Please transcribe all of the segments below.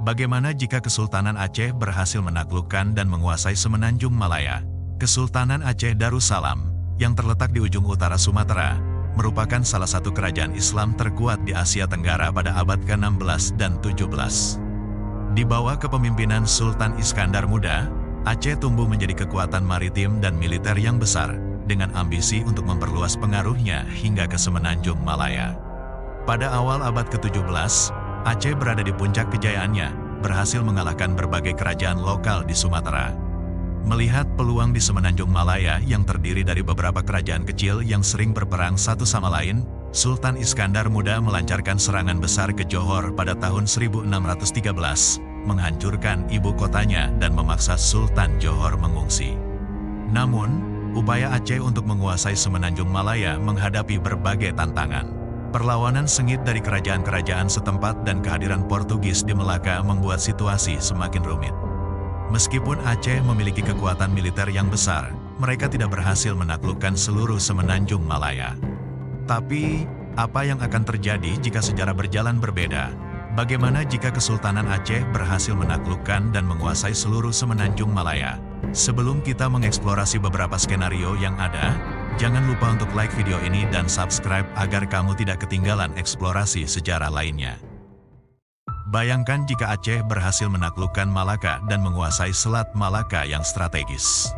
Bagaimana jika Kesultanan Aceh berhasil menaklukkan dan menguasai semenanjung Malaya? Kesultanan Aceh Darussalam, yang terletak di ujung utara Sumatera, merupakan salah satu kerajaan Islam terkuat di Asia Tenggara pada abad ke-16 dan 17. Di bawah kepemimpinan Sultan Iskandar Muda, Aceh tumbuh menjadi kekuatan maritim dan militer yang besar, dengan ambisi untuk memperluas pengaruhnya hingga ke semenanjung Malaya. Pada awal abad ke-17, Aceh berada di puncak kejayaannya, berhasil mengalahkan berbagai kerajaan lokal di Sumatera. Melihat peluang di semenanjung Malaya yang terdiri dari beberapa kerajaan kecil yang sering berperang satu sama lain, Sultan Iskandar Muda melancarkan serangan besar ke Johor pada tahun 1613, menghancurkan ibu kotanya dan memaksa Sultan Johor mengungsi. Namun, upaya Aceh untuk menguasai semenanjung Malaya menghadapi berbagai tantangan. Perlawanan sengit dari kerajaan-kerajaan setempat dan kehadiran Portugis di Melaka membuat situasi semakin rumit. Meskipun Aceh memiliki kekuatan militer yang besar, mereka tidak berhasil menaklukkan seluruh semenanjung Malaya. Tapi, apa yang akan terjadi jika sejarah berjalan berbeda? Bagaimana jika Kesultanan Aceh berhasil menaklukkan dan menguasai seluruh semenanjung Malaya? Sebelum kita mengeksplorasi beberapa skenario yang ada, jangan lupa untuk like video ini dan subscribe agar kamu tidak ketinggalan eksplorasi sejarah lainnya. Bayangkan jika Aceh berhasil menaklukkan Malaka dan menguasai Selat Malaka yang strategis.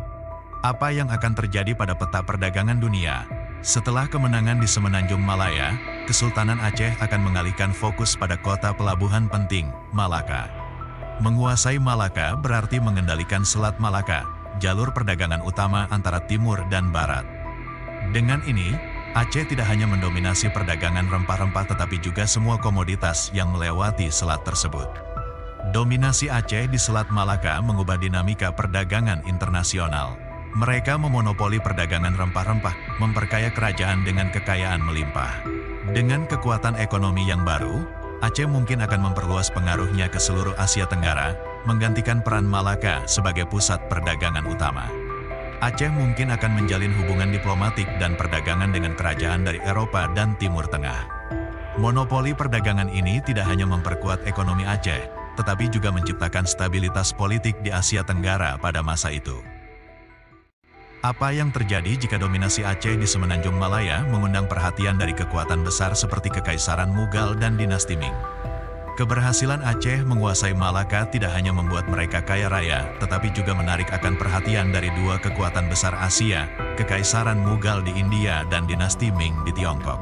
Apa yang akan terjadi pada peta perdagangan dunia? Setelah kemenangan di semenanjung Malaya, Kesultanan Aceh akan mengalihkan fokus pada kota pelabuhan penting, Malaka. Menguasai Malaka berarti mengendalikan Selat Malaka, jalur perdagangan utama antara timur dan barat. Dengan ini, Aceh tidak hanya mendominasi perdagangan rempah-rempah tetapi juga semua komoditas yang melewati selat tersebut. Dominasi Aceh di Selat Malaka mengubah dinamika perdagangan internasional. Mereka memonopoli perdagangan rempah-rempah, memperkaya kerajaan dengan kekayaan melimpah. Dengan kekuatan ekonomi yang baru, Aceh mungkin akan memperluas pengaruhnya ke seluruh Asia Tenggara, menggantikan peran Malaka sebagai pusat perdagangan utama. Aceh mungkin akan menjalin hubungan diplomatik dan perdagangan dengan kerajaan dari Eropa dan Timur Tengah. Monopoli perdagangan ini tidak hanya memperkuat ekonomi Aceh, tetapi juga menciptakan stabilitas politik di Asia Tenggara pada masa itu. Apa yang terjadi jika dominasi Aceh di semenanjung Malaya mengundang perhatian dari kekuatan besar seperti Kekaisaran Mughal dan Dinasti Ming? Keberhasilan Aceh menguasai Malaka tidak hanya membuat mereka kaya raya, tetapi juga menarik akan perhatian dari dua kekuatan besar Asia, Kekaisaran Mughal di India dan Dinasti Ming di Tiongkok.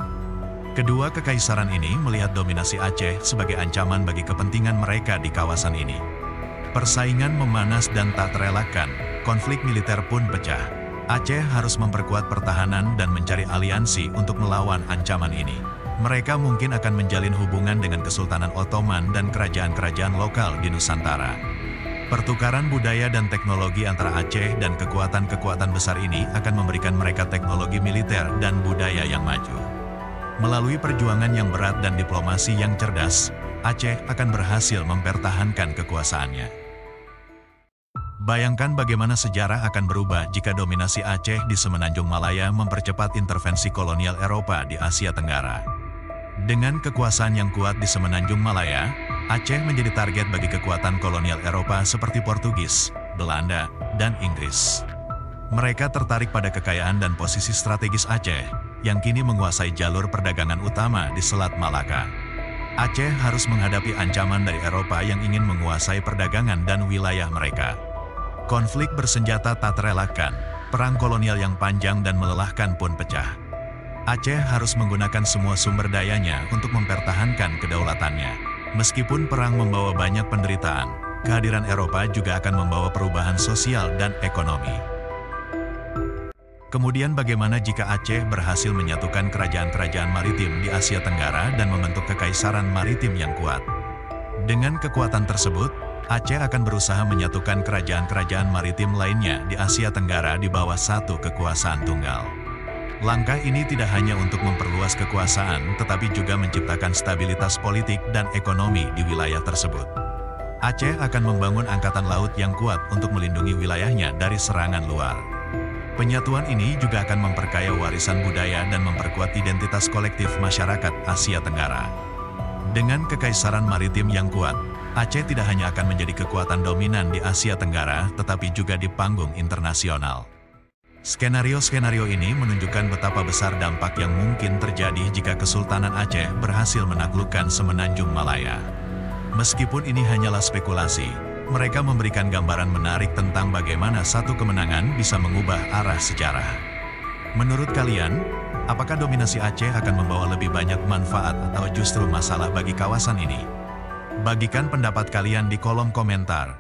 Kedua kekaisaran ini melihat dominasi Aceh sebagai ancaman bagi kepentingan mereka di kawasan ini. Persaingan memanas dan tak terelakkan, konflik militer pun pecah. Aceh harus memperkuat pertahanan dan mencari aliansi untuk melawan ancaman ini. Mereka mungkin akan menjalin hubungan dengan Kesultanan Ottoman dan kerajaan-kerajaan lokal di Nusantara. Pertukaran budaya dan teknologi antara Aceh dan kekuatan-kekuatan besar ini akan memberikan mereka teknologi militer dan budaya yang maju. Melalui perjuangan yang berat dan diplomasi yang cerdas, Aceh akan berhasil mempertahankan kekuasaannya. Bayangkan bagaimana sejarah akan berubah jika dominasi Aceh di semenanjung Malaya mempercepat intervensi kolonial Eropa di Asia Tenggara. Dengan kekuasaan yang kuat di semenanjung Malaya, Aceh menjadi target bagi kekuatan kolonial Eropa seperti Portugis, Belanda, dan Inggris. Mereka tertarik pada kekayaan dan posisi strategis Aceh, yang kini menguasai jalur perdagangan utama di Selat Malaka. Aceh harus menghadapi ancaman dari Eropa yang ingin menguasai perdagangan dan wilayah mereka. Konflik bersenjata tak terelakkan, perang kolonial yang panjang dan melelahkan pun pecah. Aceh harus menggunakan semua sumber dayanya untuk mempertahankan kedaulatannya. Meskipun perang membawa banyak penderitaan, kehadiran Eropa juga akan membawa perubahan sosial dan ekonomi. Kemudian bagaimana jika Aceh berhasil menyatukan kerajaan-kerajaan maritim di Asia Tenggara dan membentuk kekaisaran maritim yang kuat? Dengan kekuatan tersebut, Aceh akan berusaha menyatukan kerajaan-kerajaan maritim lainnya di Asia Tenggara di bawah satu kekuasaan tunggal. Langkah ini tidak hanya untuk memperluas kekuasaan, tetapi juga menciptakan stabilitas politik dan ekonomi di wilayah tersebut. Aceh akan membangun angkatan laut yang kuat untuk melindungi wilayahnya dari serangan luar. Penyatuan ini juga akan memperkaya warisan budaya dan memperkuat identitas kolektif masyarakat Asia Tenggara. Dengan kekaisaran maritim yang kuat, Aceh tidak hanya akan menjadi kekuatan dominan di Asia Tenggara, tetapi juga di panggung internasional. Skenario-skenario ini menunjukkan betapa besar dampak yang mungkin terjadi jika Kesultanan Aceh berhasil menaklukkan Semenanjung Malaya. Meskipun ini hanyalah spekulasi, mereka memberikan gambaran menarik tentang bagaimana satu kemenangan bisa mengubah arah sejarah. Menurut kalian, apakah dominasi Aceh akan membawa lebih banyak manfaat atau justru masalah bagi kawasan ini? Bagikan pendapat kalian di kolom komentar.